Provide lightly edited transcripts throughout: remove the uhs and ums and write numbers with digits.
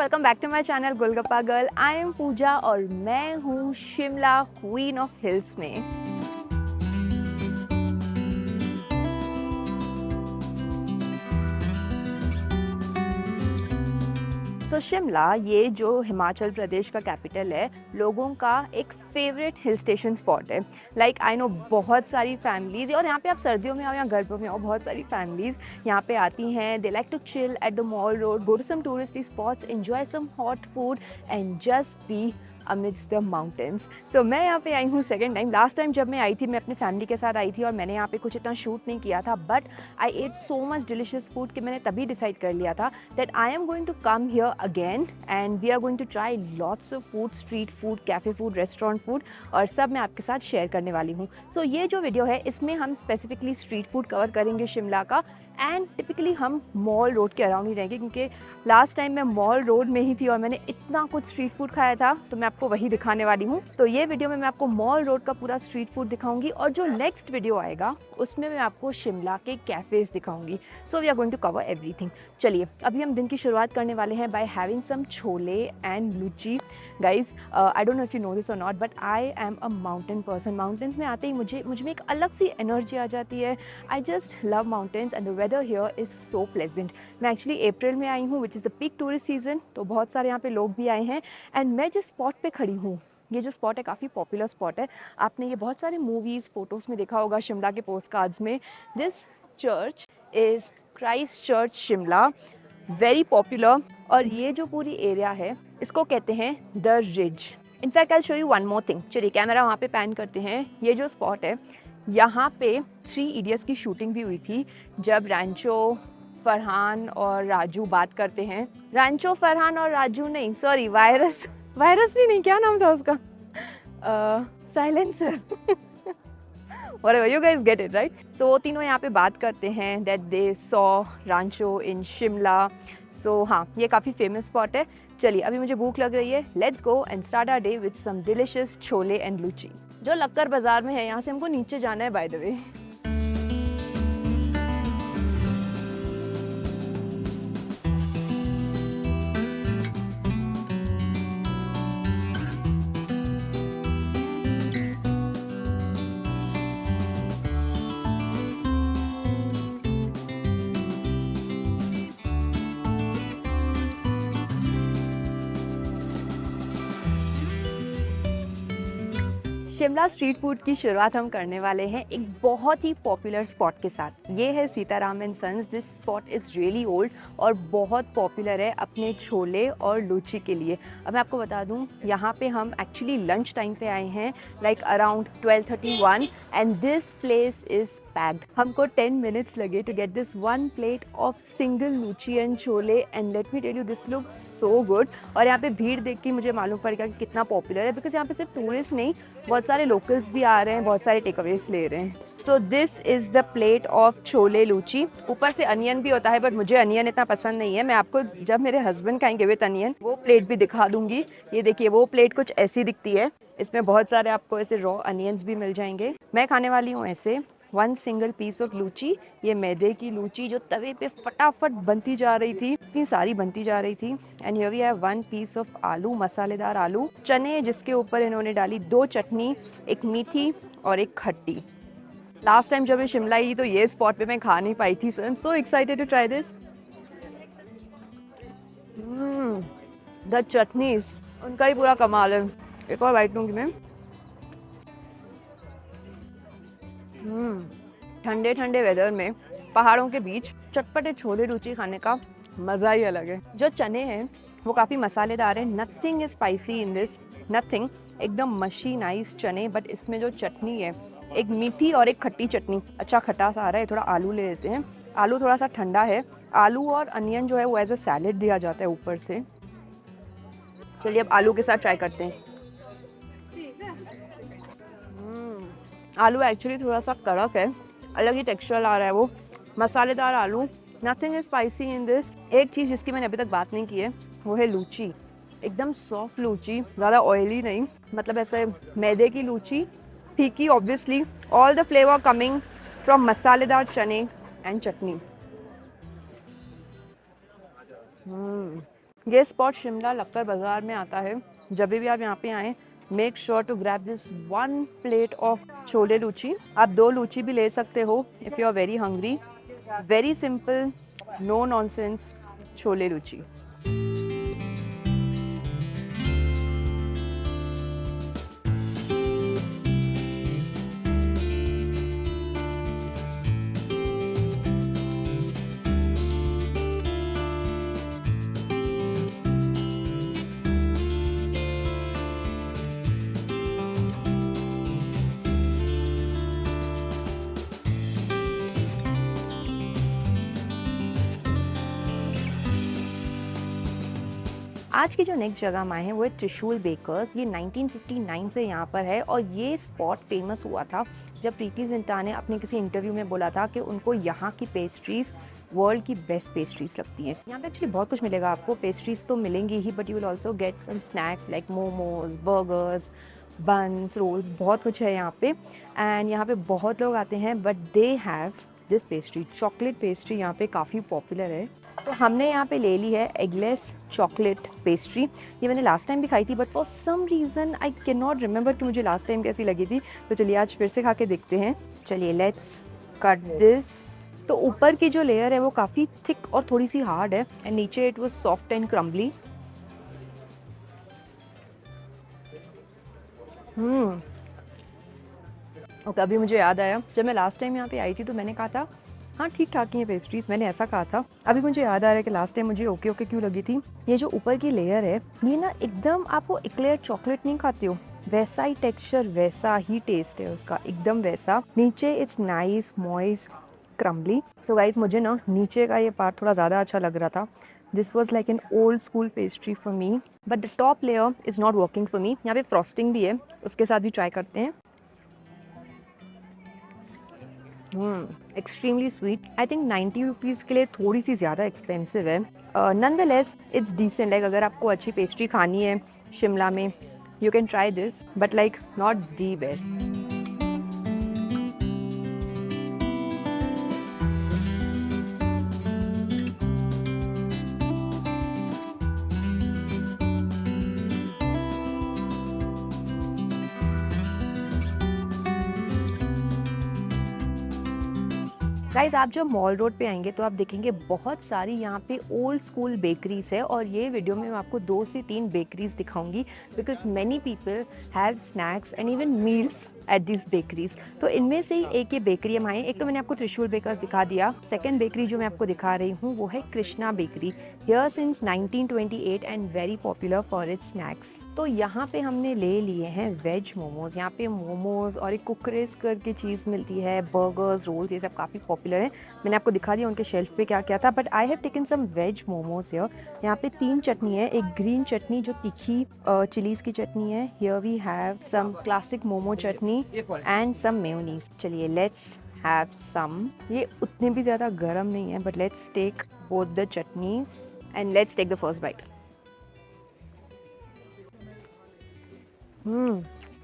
Welcome back to my channel golgappa girl. I am Pooja और मैं हूँ शिमला क्वीन ऑफ हिल्स में। शिमला ये जो हिमाचल प्रदेश का कैपिटल है, लोगों का एक फेवरेट हिल स्टेशन स्पॉट है। लाइक आई नो बहुत सारी फैमिलीज़, और यहाँ पे आप सर्दियों में आओ या गर्मियों में आओ, बहुत सारी फैमिलीज़ यहाँ पे आती हैं। They like to chill at the mall road, go to some touristy spots, enjoy some hot food and just be amidst the mountains. So मैं यहाँ पे आई हूँ सेकेंड टाइम। लास्ट टाइम जब मैं आई थी, मैं अपनी फैमिली के साथ आई थी और मैंने यहाँ पे कुछ इतना शूट नहीं किया था, but I ate so much delicious food कि मैंने तभी डिसाइड कर लिया था that I am going to come here again and we are going to try lots of food, street food, cafe food, restaurant food, और सब मैं आपके साथ शेयर करने वाली हूँ। सो ये जो वीडियो है इसमें हम स्पेसिफिकली स्ट्रीट फूड कवर करेंगे शिमला का, एंड टिपिकली हम मॉल रोड के अराउंड ही रहेंगे, क्योंकि लास्ट टाइम मैं मॉल रोड में ही थी और मैंने इतना कुछ स्ट्रीट फूड खाया था, तो मैं आपको वही दिखाने वाली हूँ। तो ये वीडियो में मैं आपको मॉल रोड का पूरा स्ट्रीट फूड दिखाऊंगी, और जो नेक्स्ट वीडियो आएगा उसमें मैं आपको शिमला के कैफ़ेज़ दिखाऊंगी। So we are going to cover everything. चलिए अभी हम दिन की शुरुआत करने वाले हैं by having some chole and luchi. Guys I don't know if you know this or not, but I am a mountain person. Mountains में आते ही मुझ में एक अलग सी एनर्जी आ जाती है। I just love mountains and the weather here is so pleasant. मैं एक्चुअली अप्रैल में आई हूँ, which is the peak tourist season, तो बहुत सारे यहाँ पे लोग भी आए हैं। एंड मैं जिस स्पॉट पे खड़ी हूँ, ये जो स्पॉट है काफ़ी पॉपुलर स्पॉट है। आपने ये बहुत सारे मूवीज़, फोटोज़ में देखा होगा, शिमला के पोस्ट कार्ड्स में। This church is Christ church Shimla, very popular. और ये जो पूरी एरिया है इसको कहते हैं the ridge. In fact I show you one more thing. चलिए कैमरा वहाँ पे पैन करते हैं। ये जो स्पॉट है, यहाँ पे 3 इडियट्स की शूटिंग भी हुई थी, जब रैंचो, फरहान और राजू बात करते हैं। रैंचो, फरहान और राजू नहीं, सॉरी, वायरस भी नहीं, क्या नाम था उसका, silencer. Whatever, you guys get it, right? So वो तीनों यहाँ पे बात करते हैं that they saw Rancho in Shimla. So हाँ, ये काफ़ी फेमस स्पॉट है। चलिए अभी मुझे भूख लग रही है, let's go and start our day with some delicious chole and luchi, जो लक्कर बाजार में है। यहाँ से हमको नीचे जाना है by the way. Shimla street food की शुरुआत हम करने वाले हैं एक बहुत ही पॉपुलर स्पॉट के साथ। ये है Sitaram and Sons. This spot is really old और बहुत पॉपुलर है अपने छोले और लुची के लिए। अब मैं आपको बता दूं, यहाँ पे हम एक्चुअली लंच टाइम पे आए हैं, like around 12:31, and this place is packed. हमको 10 मिनट्स लगे to get this 1 plate of single luchi and chole, and let me tell you this look so good. और यहाँ पे भीड़ देख के मुझे मालूम पड़ेगा कि कितना पॉपुलर है, बिकॉज यहाँ पे सिर्फ टूरिस्ट नहीं, बहुत सारे लोकल्स भी आ रहे हैं, बहुत सारे टेक अवेज ले रहे हैं। So this is the plate of chole Luche. ऊपर से अनियन भी होता है, बट मुझे अनियन इतना पसंद नहीं है। मैं आपको जब मेरे हस्बैंड खाएंगे विद अनियन, वो प्लेट भी दिखा दूंगी। ये देखिए, वो प्लेट कुछ ऐसी दिखती है। इसमें बहुत सारे आपको ऐसे रॉ अनियंस भी मिल जाएंगे। मैं खाने वाली हूँ ऐसे 1 सिंगल पीस ऑफ लूची। ये मैदे की लूची जो तवे पे फटाफट बनती जा रही थी, इतनी सारी बनती जा रही थी। And here we have 1 piece of aloo, मसालेदार आलू, चने जिसके ऊपर इन्होंने डाली 2 चटनी, एक मीठी और एक खट्टी। लास्ट टाइम जब मैं शिमला आई तो ये स्पॉट पे मैं खा नहीं पाई थी, so I am so excited to try this. The chutneys, उनका ही पूरा कमाल है। एक और बाइट लूँगी मैं। ठंडे ठंडे वेदर में पहाड़ों के बीच चटपटे छोले लुची खाने का मज़ा ही अलग है। जो चने हैं वो काफ़ी मसालेदार हैं। Nothing is spicy in this, nothing, एकदम मशी नाइस चने। बट इसमें जो चटनी है, एक मीठी और एक खट्टी चटनी, अच्छा खटास आ रहा है। थोड़ा आलू ले लेते हैं। आलू थोड़ा सा ठंडा है। आलू और अनियन जो है वो एज अ सैलेड दिया जाता है ऊपर से। चलिए अब आलू के साथ ट्राई करते हैं। आलू एक्चुअली थोड़ा सा कड़क है, अलग ही टेक्सचर आ रहा है वो, मसालेदार आलू। Nothing is spicy in this. एक चीज़ जिसकी मैंने अभी तक बात नहीं की है वो है लूची। एकदम सॉफ्ट लूची, ज़्यादा ऑयली नहीं, मतलब ऐसे मैदे की लूची, फीकी obviously, all the flavour coming from मसालेदार चने एंड चटनी। ये स्पॉट शिमला लक्कर बाज़ार में आता है। जब भी आप यहाँ पे आएँ, make sure to grab this 1 plate of chole luchi. आप 2 लूची भी ले सकते हो if you are very hungry. Very simple, no nonsense chole luchi. आज की जो नेक्स्ट जगह हम आए हैं वो है त्रिशूल बेकर्स। ये 1959 से यहाँ पर है और ये स्पॉट फेमस हुआ था जब प्रीति जिंटा ने अपने किसी इंटरव्यू में बोला था कि उनको यहाँ की पेस्ट्रीज वर्ल्ड की बेस्ट पेस्ट्रीज लगती हैं। यहाँ पे एक्चुअली बहुत कुछ मिलेगा आपको, पेस्ट्रीज तो मिलेंगी ही, but you will also get some snacks like momos, burgers, buns, rolls, बहुत कुछ है यहाँ पे। एंड यहाँ पे बहुत लोग आते हैं, but they have this pastry, chocolate pastry यहाँ पे काफ़ी पॉपुलर है। तो हमने यहाँ पे ले ली है एगलेस चॉकलेट पेस्ट्री। ये मैंने लास्ट टाइम भी खाई थी, but for some reason I can not remember कि मुझे लास्ट टाइम कैसी लगी थी। तो चलिए आज फिर से खा के देखते हैं। चलिए लेट्स कट दिस। तो ऊपर की जो लेयर है वो काफ़ी थिक और थोड़ी सी हार्ड है, एंड नीचे it was soft and crumbly. Okay, अभी मुझे याद आया, जब मैं लास्ट टाइम यहाँ पे आई थी तो मैंने कहा था हाँ ठीक ठाक ही है पेस्ट्रीज, मैंने ऐसा कहा था। अभी मुझे याद आ रहा है कि लास्ट टाइम मुझे ओके ओके क्यों लगी थी। ये जो ऊपर की लेयर है ये ना एकदम, आप वो एक्लेयर चॉकलेट नहीं खाते हो वैसा ही टेक्सचर, वैसा ही टेस्ट है उसका, एकदम वैसा। नीचे it's nice moist crumbly. So guys मुझे ना नीचे का ये पार्ट थोड़ा ज़्यादा अच्छा लग रहा था। This was like an old school pastry for me, but the top layer is not working for me. यहाँ पे फ्रॉस्टिंग भी है, उसके साथ भी ट्राई करते हैं। Extremely sweet. I think 90 rupees के लिए थोड़ी सी ज़्यादा एक्सपेंसिव है। Nonetheless it's decent. Like अगर आपको अच्छी पेस्ट्री खानी है शिमला में, you can try this, but like not the best. Guys आप जब मॉल रोड पे आएंगे तो आप देखेंगे बहुत सारी यहाँ पे ओल्ड स्कूल बेकरीज है, और ये वीडियो में मैं आपको 2 से 3 बेकरीज दिखाऊंगी because many people have snacks and even meals at this bakeries. तो इनमें से ही एक ये बेकरी हम आए। एक तो मैंने आपको त्रिशूल बेकर्स दिखा दिया, सेकेंड बेकरी जो मैं आपको दिखा रही हूँ वो है Krishna bakery, here since 1928 and very popular for its snacks. तो यहाँ पे हमने ले लिए हैं वेज मोमोज। यहाँ पे मोमोज और एक कुकरेस करके चीज़ मिलती है, बर्गर्स, रोल्स, ये सब काफ़ी पॉपुलर है। मैंने आपको दिखा दिया उनके शेल्फ पे क्या क्या था, but I have taken some veg momos here. यहाँ पे 3 चटनी है, एक ग्रीन चटनी जो तीखी चिलीज की चटनी है, here we have some classic momo chutney and some mayonnaise. चलिए लेट्स हैव सम। ये उतने भी ज़्यादा गर्म नहीं है, but let's take both the chutneys and let's take the first bite.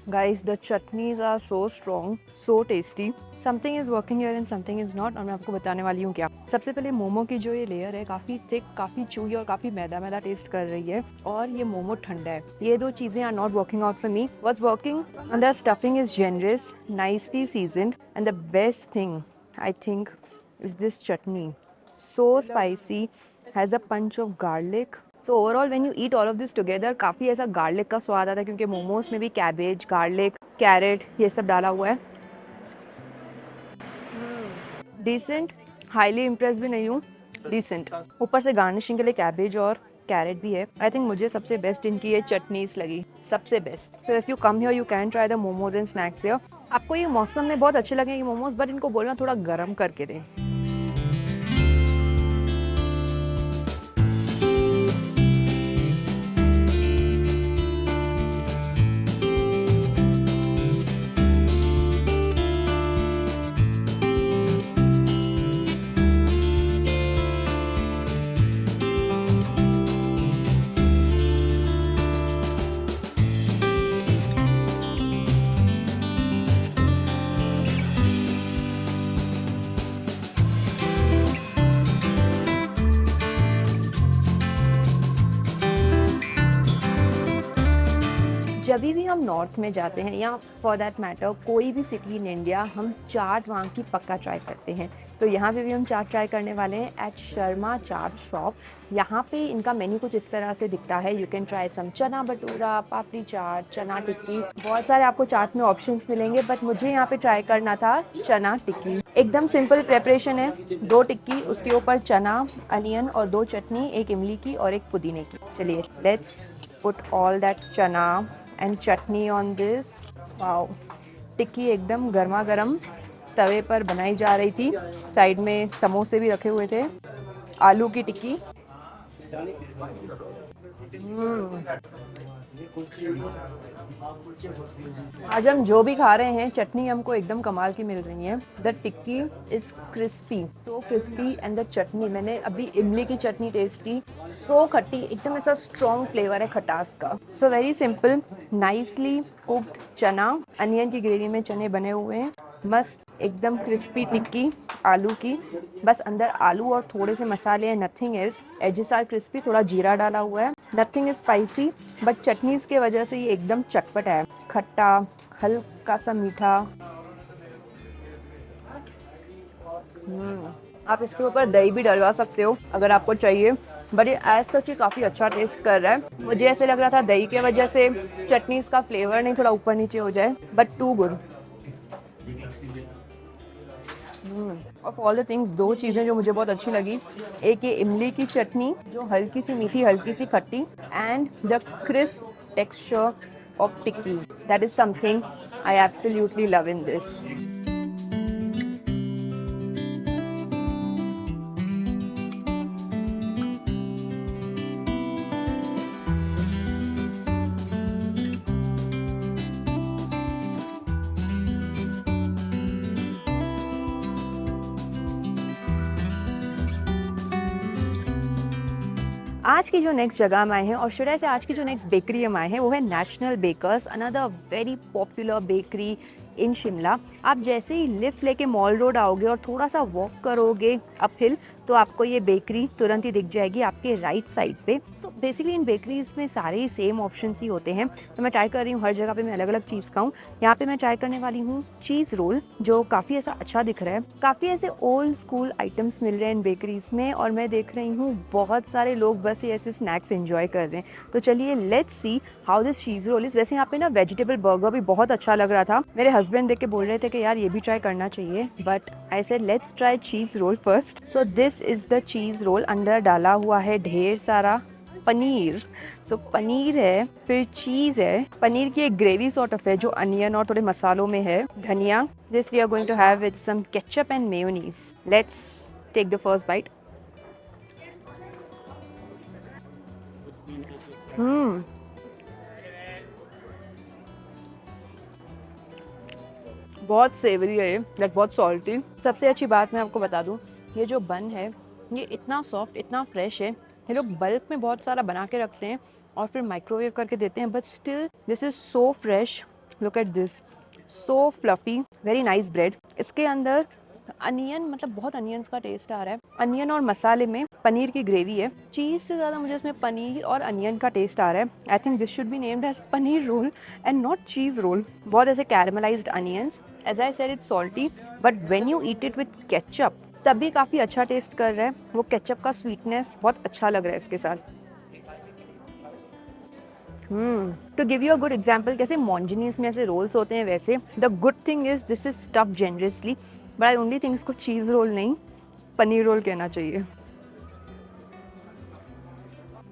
Guys, the chutneys are so strong, so tasty. Something is working here and something is not, और मैं आपको बताने वाली हूँ क्या। सबसे पहले मोमो की जो ये लेयर है काफ़ी थिक, काफ़ी चूई और काफ़ी मैदा मैदा टेस्ट कर रही है, और ये मोमो ठंडा है। ये 2 चीज़ें are not working out for me. What's working, and the stuffing is generous, nicely seasoned, and the best thing I think is this chutney. So spicy, has a punch of garlic. So overall when you eat all of this together काफ़ी ऐसा garlic का स्वाद आता है, क्योंकि मोमोज में भी cabbage, garlic, carat ये सब डाला हुआ है। डिसेंट, हाईली इम्प्रेस भी नहीं हूँ, डिसेंट। ऊपर से गार्निशिंग के लिए कैबेज और कैरेट भी है। आई थिंक मुझे सबसे बेस्ट इनकी ये चटनीज लगी, सबसे best. So if you come here you can try the momos and snacks here. आपको ये मौसम में बहुत अच्छे लगेंगे मोमोज, बट इनको बोलना थोड़ा गर्म करके दें। जब भी हम नॉर्थ में जाते हैं या फॉर दैट मैटर कोई भी सिटी इन इंडिया, हम चाट वहाँ की पक्का ट्राई करते हैं। तो यहाँ पे भी हम चाट ट्राई करने वाले हैं एट शर्मा चाट शॉप। यहाँ पे इनका मेन्यू कुछ इस तरह से दिखता है। यू कैन ट्राई सम चना भटूरा, पापड़ी चाट, चना टिक्की, बहुत सारे आपको चाट में ऑप्शंस मिलेंगे, बट मुझे यहाँ पे ट्राई करना था चना टिक्की। एकदम सिंपल प्रेपरेशन है, 2 टिक्की, उसके ऊपर चना, अनियन और 2 चटनी, एक इमली की और एक पुदीने की। चलिए let's put all that chana and chutney on this. Wow, tikki एकदम गर्मा गर्म तवे पर बनाई जा रही थी। साइड में समोसे भी रखे हुए थे, आलू की टिक्की। आज हम जो भी खा रहे हैं, चटनी हमको एकदम कमाल की मिल रही है। The tikki is crispy, so crispy, and the chutney, मैंने अभी इमली की चटनी टेस्ट की, सो खट्टी, एकदम ऐसा स्ट्रॉन्ग फ्लेवर है खटास का। So very simple, nicely cooked चना, अनियन की ग्रेवी में चने बने हुए हैं, मस्त एकदम क्रिस्पी टिक्की आलू की, बस अंदर आलू और थोड़े से मसाले हैं, nothing else. Edges are crispy, थोड़ा जीरा डाला हुआ है, nothing is spicy, but chutneys के वजह से ये एकदम चटपटा है, खट्टा, हल्का सा मीठा। आप इसके ऊपर दही भी डलवा सकते हो अगर आपको चाहिए, बट ये एज सच ही काफ़ी अच्छा टेस्ट कर रहा है। मुझे ऐसे लग रहा था दही के वजह से चटनीज का फ्लेवर नहीं थोड़ा ऊपर नीचे हो जाए, but too good. Of all the things, 2 चीज़ें जो मुझे बहुत अच्छी लगी, एक ये इमली की चटनी जो हल्की सी मीठी हल्की सी खट्टी, and the crisp texture of tikki, that is something I absolutely love in this. आज की जो नेक्स्ट जगह हम आए हैं, और शुरू से आज की जो नेक्स्ट बेकरी हम आए हैं, वो है national bakers, another very popular bakery in Shimla. आप जैसे ही लिफ्ट लेके मॉल रोड आओगे और थोड़ा सा वॉक करोगे अपहिल, तो आपको ये बेकरी तुरंत ही दिख जाएगी आपके राइट साइड पे। सो बेसिकली इन बेकरीज में सारे ही सेम ऑप्शंस ही होते हैं, तो मैं ट्राई कर रही हूँ हर जगह पे मैं अलग अलग चीज़ खाऊँ। यहाँ पे मैं ट्राई करने वाली हूँ चीज़ रोल, जो काफ़ी ऐसा अच्छा दिख रहा है। काफ़ी ऐसे ओल्ड स्कूल आइटम्स मिल रहे हैं इन बेकरीज में, और मैं देख रही हूँ बहुत सारे लोग बस ये ऐसे स्नैक्स एंजॉय कर रहे हैं। तो चलिए let's see how this cheese roll is. वैसे यहाँ पे ना वेजिटेबल बर्गर भी बहुत अच्छा लग रहा था, मेरे हस्बैंड देख के बोल रहे थे कि यार ये भी ट्राई करना चाहिए, but I said let's try cheese roll first. So this is the cheese roll, अंदर डाला हुआ है ढेर सारा पनीर। सो पनीर है, फिर चीज़ है, पनीर की एक ग्रेवी सॉर्ट ऑफ है जो अनियन और थोड़े मसालों में है, धनिया। This we are going to have with some ketchup and mayonnaise. Let's take the first bite. बहुत सेवरी है ये, दैट बहुत सॉल्टी। सबसे अच्छी बात मैं आपको बता दूं, ये जो बन है ये इतना सॉफ्ट, इतना फ्रेश है। ये लोग बल्क में बहुत सारा बना के रखते हैं और फिर माइक्रोवेव करके देते हैं, but still this is so fresh. Look at this, so fluffy, very nice bread. इसके अंदर अनियन, मतलब बहुत अनियंस का टेस्ट आ रहा है। अनियन और मसाले में पनीर की ग्रेवी है। चीज़ से ज़्यादा मुझे इसमें पनीर और अनियन का टेस्ट आ रहा है। I think this should be named as paneer roll and not cheese roll. बहुत ऐसे caramelised onions, as I said it's salty, but when you eat it with ketchup तब भी काफ़ी अच्छा टेस्ट कर रहा है। वो केचप का स्वीटनेस बहुत अच्छा लग रहा है इसके साथ। To give you a good example, कैसे मॉन्जनीस में ऐसे रोल्स होते हैं, वैसे the good thing is this is stuffed generously, but I only think इसको चीज़ रोल नहीं पनीर रोल कहना चाहिए।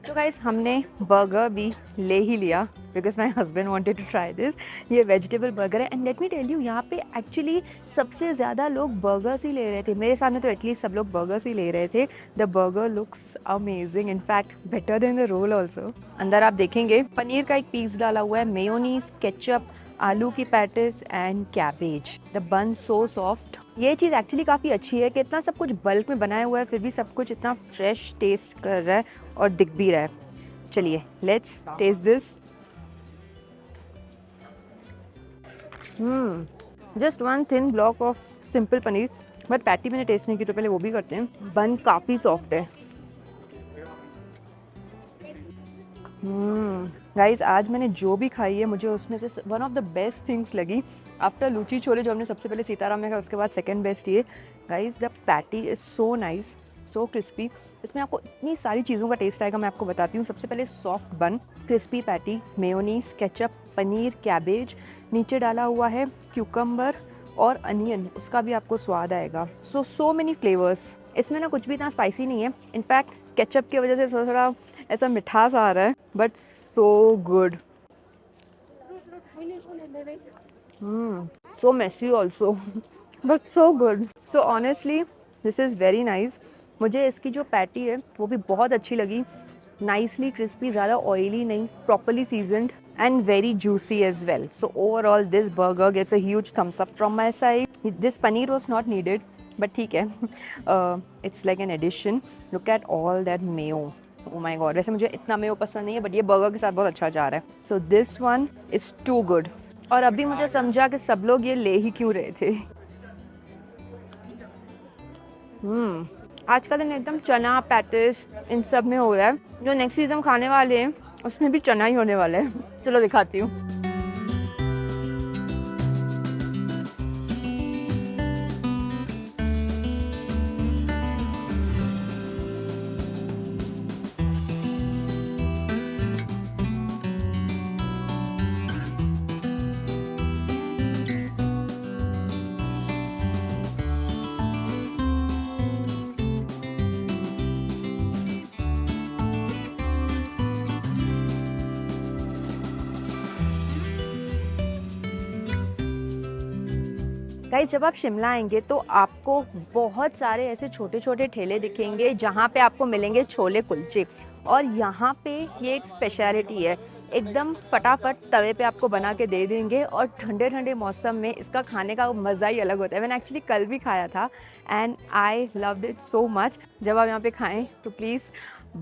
तो गाइस, हमने बर्गर भी ले ही लिया because my husband wanted to try this. ये वेजिटेबल बर्गर है, and let me tell you, यहाँ पे एक्चुअली सबसे ज़्यादा लोग बर्गर्स ही ले रहे थे। मेरे सामने तो एटलीस्ट सब लोग बर्गर्स ही ले रहे थे। The burger looks amazing, in fact better than the roll also. अंदर आप देखेंगे पनीर का एक पीस डाला हुआ है, मेयोनीज, केचप, आलू की पैटिस एंड कैबेज। द बन सो सॉफ्ट। ये चीज़ एक्चुअली काफ़ी अच्छी है कि इतना सब कुछ बल्क में बनाया हुआ है, फिर भी सब कुछ इतना फ्रेश टेस्ट कर रहा है और दिख भी रहा है। चलिए let's taste this. Just one thin block of simple paneer, but patty मैंने टेस्ट नहीं की तो पहले वो भी करते हैं। बन काफ़ी सॉफ्ट है। गाइस आज मैंने जो भी खाई है मुझे उसमें से one of the best things लगी आफ्टर लूची छोले जो हमने सबसे पहले सीताराम में खाया, उसके बाद सेकंड बेस्ट ये। Guys the patty is so nice, so crispy. इसमें आपको इतनी सारी चीज़ों का टेस्ट आएगा, मैं आपको बताती हूँ। सबसे पहले soft bun, crispy patty, mayonnaise, ketchup, paneer, cabbage, नीचे डाला हुआ है क्यूकम्बर और अनियन, उसका भी आपको स्वाद आएगा। So many flavours. इसमें ना कुछ भी इतना स्पाइसी नहीं है, इनफैक्ट केचप की वजह से थोड़ा थोड़ा ऐसा मिठास आ रहा है, but so good. So messy also but so good. So honestly this is very nice. मुझे इसकी जो पैटी है वो भी बहुत अच्छी लगी, नाइसली क्रिस्पी, ज़्यादा ऑयली नहीं, properly seasoned and very juicy as well. So overall this burger gets a huge thumbs up from my side. This paneer was not needed, but ठीक है, it's like an addition. Look at all that mayo. Oh my god, वैसे मुझे इतना Mayo पसंद नहीं है, but ये burger के साथ बहुत अच्छा जा रहा है। So this one is too good. और अभी मुझे समझा कि सब लोग ये ले ही क्यों रहे थे। आज का दिन एकदम चना पैटिस इन सब में हो रहा है। जो नेक्स्ट चीज़ हम खाने वाले हैं उसमें भी चना ही होने वाला है। चलो दिखाती हूँ। गाइस जब आप शिमला आएंगे तो आपको बहुत सारे ऐसे छोटे छोटे ठेले दिखेंगे जहाँ पे आपको मिलेंगे छोले कुलचे। और यहाँ पे ये एक स्पेशलिटी है, एकदम फटाफट तवे पे आपको बना के दे देंगे और ठंडे ठंडे मौसम में इसका खाने का मज़ा ही अलग होता है। मैंने एक्चुअली कल भी खाया था and I loved it so much. जब आप यहाँ पे खाएं तो please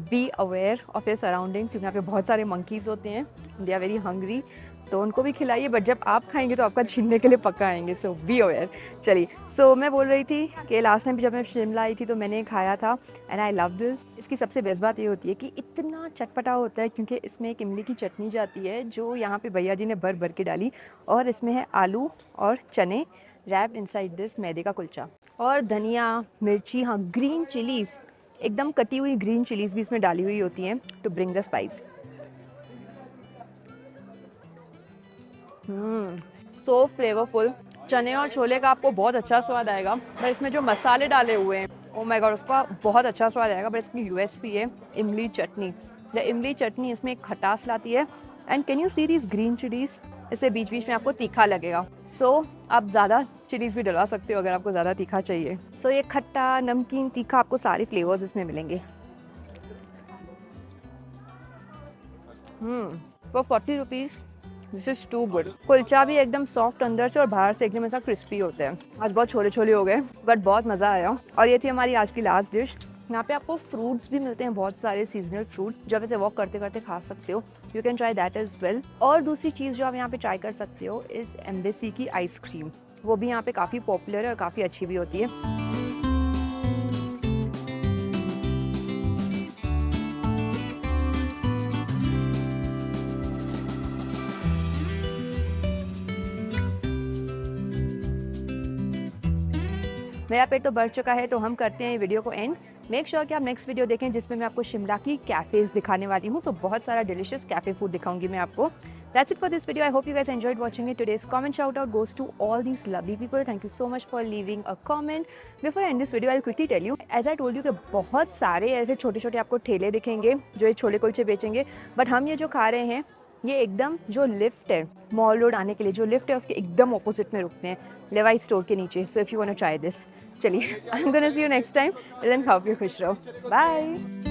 be aware of your surroundings, क्योंकि यहाँ पे बहुत सारे मंकीज़ होते हैं, दे आर वेरी हंग्री, तो उनको भी खिलाइए, बट जब आप खाएंगे तो आपका छीनने के लिए पक्का आएंगे। सो बी अवेयर। चलिए, सो मैं बोल रही थी कि लास्ट टाइम जब मैं शिमला आई थी तो मैंने खाया था एंड आई लव दिस। इसकी सबसे बेस्ट बात ये होती है कि इतना चटपटा होता है, क्योंकि इसमें एक इमली की चटनी जाती है जो यहाँ पे भैया जी ने भर भर के डाली, और इसमें है आलू और चने रैप्ड इनसाइड दिस मैदे का कुलचा, और धनिया, मिर्ची, हाँ ग्रीन चिलीज़, एकदम कटी हुई ग्रीन चिलीज़ भी इसमें डाली हुई होती हैं to bring the spice. So flavourful. चने और छोले का आपको बहुत अच्छा स्वाद आएगा, पर इसमें जो मसाले डाले हुए हैं ओ माय गॉड उसका बहुत अच्छा स्वाद आएगा। पर इसकी यूएसपी है इमली चटनी। द इमली चटनी इसमें एक खटास लाती है, and can you see this green chillies, इससे बीच बीच में आपको तीखा लगेगा। सो आप ज़्यादा चिलीज़ भी डलवा सकते हो अगर आपको ज़्यादा तीखा चाहिए। सो ये खट्टा, नमकीन, तीखा, आपको सारे फ्लेवर्स इसमें मिलेंगे। For 40 rupees this is too good. Kulcha भी एकदम सॉफ्ट अंदर से और बाहर से एकदम ऐसा क्रिस्पी होते हैं। आज बहुत छोले छोले हो गए, बट बहुत मज़ा आया। और ये थी हमारी आज की लास्ट डिश। यहाँ पे आपको फ्रूट्स भी मिलते हैं, बहुत सारे सीजनल फ्रूट्स जो आप ऐसे वॉक करते करते खा सकते हो। You can try that as well. और दूसरी चीज़ जो आप यहाँ पे ट्राई कर सकते हो इस एम्बेसी की आइसक्रीम, वो भी यहाँ पे काफ़ी पॉपुलर है और काफ़ी अच्छी भी होती है। मेरा पेट तो बढ़ चुका है, तो हम करते हैं वीडियो को एंड। मेक श्योर कि आप नेक्स्ट वीडियो देखें जिसमें मैं आपको शिमला की कैफ़ेज़ दिखाने वाली हूँ। सो बहुत सारा डिलिशियस कैफ़े फूड दिखाऊंगी मैं आपको। That's it for this video. I hope you guys enjoyed watching it. Today's comment shout out goes to all these lovely people. Thank you so much for leaving a comment. Before I end this video, I'll quickly tell you, as I told you कि बहुत सारे ऐसे छोटे छोटे आपको ठेले दिखेंगे जो ये छोले कुलचे बेचेंगे, बट हम ये जो खा रहे हैं ये एकदम जो लिफ्ट है मॉल रोड आने के लिए, जो लिफ्ट है उसके एकदम ऑपोजिट में रुकते हैं, लेवाइस स्टोर के नीचे। So if you want to try this, चलिए I am gonna see you next time. Then खाओ पियो खुश रहो, बाय।